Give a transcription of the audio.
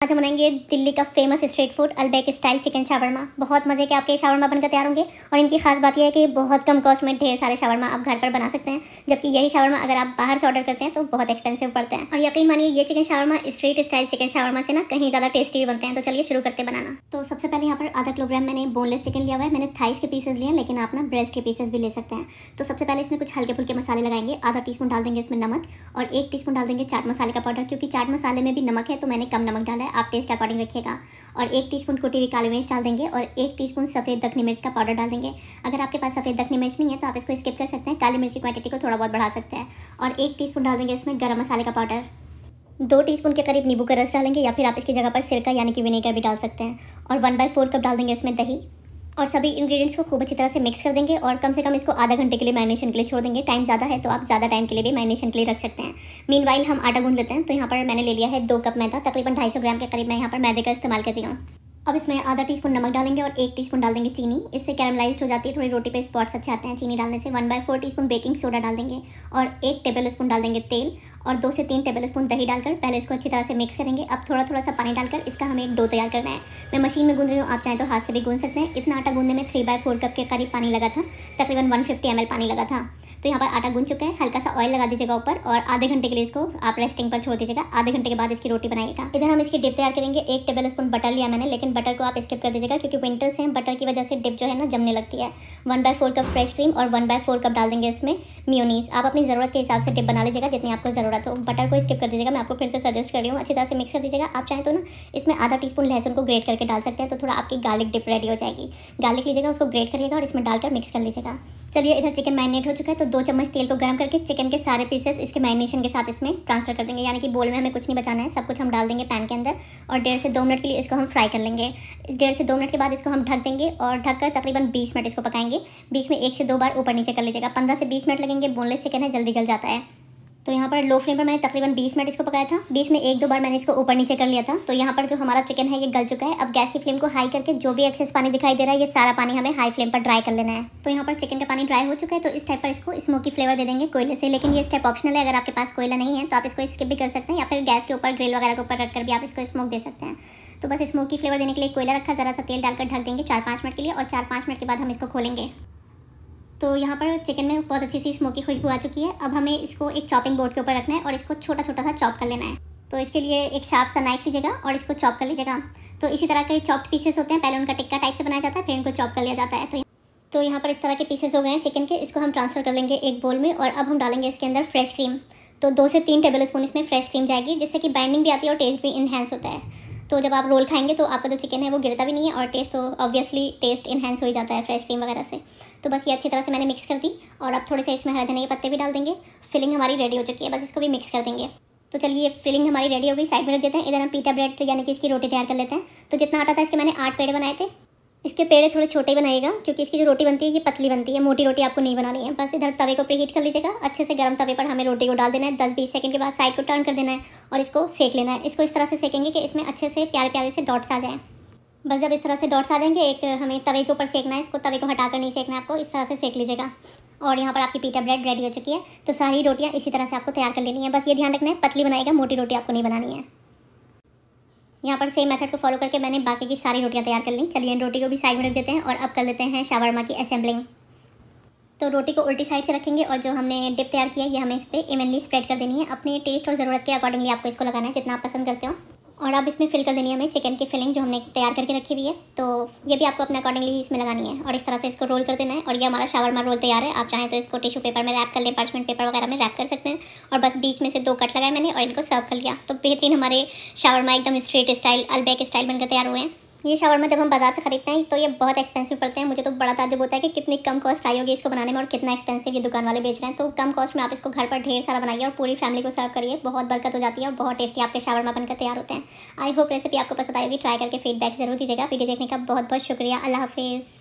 आज हम बनाएंगे दिल्ली का famous street food Albaik style chicken shawarma. बहुत मज़े के आपके शावरमा बनकर तैयार होंगे और इनकी खास बात यह है कि बहुत कम कॉस्ट में ढेर सारे शावरमा आप घर पर बना सकते हैं, जबकि यही शावरमा अगर आप बाहर से ऑर्डर करते हैं तो बहुत एक्सपेंसिव पड़ते हैं। और यकीन मानिए ये chicken shawarma street style chicken shawarma से ना कहीं ज़्यादा टेस्टी बनते हैं। तो चलिए शुरू करते बनाना। तो सबसे पहले यहाँ पर आधा किलोग्राम मैंने बोनलेस चिकन लिया हुआ है। मैंने थाइस के पीसेस लिए, लेकिन आप ना ब्रेस्ट के पीसेस भी ले सकते हैं। तो सबसे पहले इसमें कुछ हल्के फुल्के मसाले लगाएंगे। आधा टीस्पून डाल देंगे इसमें नमक और 1 टीस्पून डाल देंगे चाट मसाले का पाउडर, क्योंकि चाट मसाले में भी नमक है तो मैंने कम नमक डाला है, आप टेस्ट के अकॉर्डिंग रखिएगा। और 1 टीस्पून कुटी हुई काली मिर्च डाल देंगे और 1 टीस्पून सफ़ेद दखनी मिर्च का पाउडर डाल देंगे। अगर आपके पास सफ़ेद दखनी मिर्च नहीं है तो आप इसको स्किप कर सकते हैं, काली मिर्च की क्वांटिटी को थोड़ा बहुत बढ़ा सकते हैं। और 1 टीस्पून डाल देंगे इसमें गरम मसाले का पाउडर। 2 टीस्पून के करीब नींबू का रस डालेंगे, या फिर आप इसकी जगह पर सिरका यानी कि विनेगर भी डाल सकते हैं। और 1/4 कप डाल देंगे इसमें दही और सभी इंग्रेडिएंट्स को खूब अच्छी तरह से मिक्स कर देंगे और कम से कम इसको आधा घंटे के लिए मैरिनेशन के लिए छोड़ देंगे। टाइम ज़्यादा है तो आप ज़्यादा टाइम के लिए भी मैरिनेशन के लिए रख सकते हैं। मीनवाइल हम आटा गूंद लेते हैं। तो यहाँ पर मैंने ले लिया है 2 कप मैदा, तकरीबन 250 ग्राम के करीब मैं यहाँ पर मैदे का इस्तेमाल कर रही हूँ। अब इसमें आधा टीस्पून नमक डालेंगे और 1 टीस्पून डाल देंगे चीनी। इससे कैरमलाइज्ड हो जाती है, थोड़ी रोटी पे स्पॉट्स अच्छे आते हैं चीनी डालने से। 1/4 टीस्पून बेकिंग सोडा डाल देंगे और 1 टेबल स्पून डाल देंगे तेल और 2 से 3 टेबल स्पून दही डालकर पहले इसको अच्छी तरह से मिक्स करेंगे। अब थोड़ा थोड़ा सा पानी डालकर इसका हमें एक डो तैयार करना है। मैं मशीन में गूंद रही हूँ, आप चाहें तो हाथ से भी गूंद सकते हैं। इतना आटा गूंदने में 3/4 कप के करीब पानी लगा था, तकरीबन 150 ml पानी लगा था। तो यहाँ पर आटा गूंद चुका है। हल्का सा ऑयल लगा दीजिएगा ऊपर और आधे घंटे के लिए इसको आप रेस्टिंग पर छोड़ दीजिएगा। आधे घंटे के बाद इसकी रोटी बनाइएगा। इधर हम इसकी डिप तैयार करेंगे। 1 टेबल स्पून बटर लिया मैंने, लेकिन बटर को आप स्किप कर दीजिएगा क्योंकि विंटर्स हैं, बटर की वजह से डिप जो है ना जमने लगती है। 1/4 कप फ्रेश क्रीम और 1/4 कप डाल देंगे इसमें मेयोनीज। आप अपनी ज़रूरत के हिसाब से डिप बना लीजिएगा जितनी आपको ज़रूरत हो। बटर को स्किप कर दीजिएगा, मैं आपको फिर से सजेस्ट कर रही हूँ। अच्छी तरह से मिक्स कर दीजिएगा। आप चाहें तो ना इसमें आधा टीस्पून लहसुन को ग्रेट करके डाल सकते हैं, तो थोड़ा आपकी गार्लिक डिप रेडी हो जाएगी। गार्लिक लीजिएगा, उसको ग्रेट करिएगा और इसमें डालकर मिक्स कर लीजिएगा। चलिए इधर चिकन मैरिनेट हो चुका है, तो 2 चम्मच तेल को गर्म करके चिकन के सारे पीसेस इसके मैरिनेशन के साथ इसमें ट्रांसफर कर देंगे, यानी कि बोल में हमें कुछ नहीं बचाना है, सब कुछ हम डाल देंगे पैन के अंदर और 1.5 से 2 मिनट के लिए इसको हम फ्राई कर लेंगे। 1.5 से 2 मिनट के बाद इसको हम ढक देंगे और ढककर तकरीबन 20 मिनट इसको पकाएंगे। बीच में 1 से 2 बार ऊपर नीचे कर लीजिएगा। 15 से 20 मिनट लगेंगे, बोनलेस चिकन है, जल्दी गल जाता है। तो यहाँ पर लो फ्लेम पर मैंने तकरीबन 20 मिनट इसको पकाया था। बीच में 1-2 बार मैंने इसको ऊपर नीचे कर लिया था। तो यहाँ पर जो हमारा चिकन है ये गल चुका है। अब गैस की फ्लेम को हाई करके जो भी एक्सेस पानी दिखाई दे रहा है ये सारा पानी हमें हाई फ्लेम पर ड्राई कर लेना है। तो यहाँ पर चिकन का पानी ड्राई हो चुका है, तो इस टाइप पर इसको स्मोकी फ्लेवर दे देंगे कोयले से। लेकिन ये स्टेप ऑप्शनल है, अगर आपके पास कोयला नहीं है तो आप इसको स्किप भी कर सकते हैं, या फिर गैस के ऊपर ग्रिल वगैरह के ऊपर रखकर भी आप इसको स्मोक दे सकते हैं। तो बस स्मोकी फ्लेवर देने के लिए कोयला रखा, ज़रा सा तेल डालकर ढक देंगे 4-5 मिनट के लिए और 4-5 मिनट के बाद हम इसको खोलेंगे। तो यहाँ पर चिकन में बहुत अच्छी सी स्मोकी खुशबू आ चुकी है। अब हमें इसको एक चॉपिंग बोर्ड के ऊपर रखना है और इसको छोटा छोटा सा चॉप कर लेना है। तो इसके लिए एक शार्प सा नाइफ लीजिएगा और इसको चॉप कर लीजिएगा। तो इसी तरह के चॉप्ड पीसेस होते हैं, पहले उनका टिक्का टाइप से बनाया जाता है, फिर इनको चॉप कर लिया जाता है। तो यहाँ पर इस तरह के पीसेस हो गए हैं चिकन के, इसको हम ट्रांसफ़र कर लेंगे एक बोल में। और अब हम डालेंगे इसके अंदर फ्रेश क्रीम। तो 2 से 3 टेबल स्पून इसमें फ्रेश क्रीम जाएगी, जिससे कि बाइंडिंग भी आती है और टेस्ट भी इन्हेंस होता है। तो जब आप रोल खाएंगे तो आपका जो चिकन है वो गिरता भी नहीं है और टेस्ट तो ऑब्वियसली टेस्ट इन्हेंस हो ही जाता है फ्रेश क्रीम वगैरह से। तो बस ये अच्छी तरह से मैंने मिक्स कर दी और अब थोड़े से इसमें हरे धनिया के पत्ते भी डाल देंगे। फिलिंग हमारी रेडी हो चुकी है, बस इसको भी मिक्स कर देंगे। तो चलिए ये फिलिंग हमारी रेडी हो गई, साइड में रख देते हैं। इधर हम पीटा ब्रेड यानी कि इसकी रोटी तैयार कर लेते हैं। तो जितना आटा था इसके मैंने 8 पेड़े बनाए थे। इसके पेड़े थोड़े छोटे ही बनाइएगा क्योंकि इसकी जो रोटी बनती है ये पतली बनती है, मोटी रोटी आपको नहीं बनानी है। बस इधर तवे को प्रीहीट कर लीजिएगा। अच्छे से गर्म तवे पर हमें रोटी को डाल देना है। 10-20 सेकंड के बाद साइड को टर्न कर देना है और इसको सेक लेना है। इसको इस तरह से सेकेंगे कि इसमें अच्छे से प्यारे प्यारे से डॉट्स आ जाएँ। बस जब इस तरह से डॉट्स आ जाएंगे, एक हमें तवे के ऊपर सेकना है, इसको तवे को हटाकर नहीं सेकना है आपको, इस तरह से सेक लीजिएगा। और यहाँ पर आपकी पीटा ब्रेड रेडी हो चुकी है। तो सारी रोटियाँ इसी तरह से आपको तैयार कर लेनी है। बस ये ध्यान रखना है पतली बनाएगा, मोटी रोटी आपको नहीं बनानी है। यहाँ पर सेम मेथड को फॉलो करके मैंने बाकी की सारी रोटियाँ तैयार कर ली। चलिए इन रोटी को भी साइड में रख देते हैं और अब कर लेते हैं शावरमा की असेंबलिंग। तो रोटी को उल्टी साइड से रखेंगे और जो हमने डिप तैयार किया है ये हमें इस पर इवनली स्प्रेड कर देनी है। अपने टेस्ट और ज़रूरत के अकॉर्डिंगली आपको इसको लगाना है, जितना आप पसंद करते हो। और अब इसमें फिल कर देनी है हमें चिकन की फिलिंग जो हमने तैयार करके रखी हुई है। तो ये भी आपको अपने अकॉर्डिंगली इसमें लगानी है और इस तरह से इसको रोल कर देना है। और ये हमारा शावरमा रोल तैयार है। आप चाहें तो इसको टिश्यू पेपर में रैप कर लें, पार्चमेंट पेपर वगैरह में रैप कर सकते हैं। और बस बीच में से 2 कट लगाए मैंने और इनको सर्व कर लिया। तो बेहतरीन हमारे शावरमा एकदम स्ट्रीट स्टाइल अलबैक स्टाइल बनकर तैयार हुए हैं। ये शावरमा जब हम बाजार से खरीदते हैं तो ये बहुत एक्सपेंसिव पड़ते हैं। मुझे तो बड़ा ताज्जुब होता है कि कितनी कम कॉस्ट आई होगी इसको बनाने में और कितना एक्सपेंसिव ये दुकान वाले बेच रहे हैं। तो कम कॉस्ट में आप इसको घर पर ढेर सारा बनाइए और पूरी फैमिली को सर्व करिए। बहुत बरकत हो जाती है और बहुत टेस्टी आपके शावरमा बनकर तैयार होते हैं। आई होप रेसिपी आपको पसंद आएगी। ट्राई करके फीडबैक जरूर दीजिएगा। वीडियो देखने का बहुत बहुत शुक्रिया। अल्लाह हाफिज़।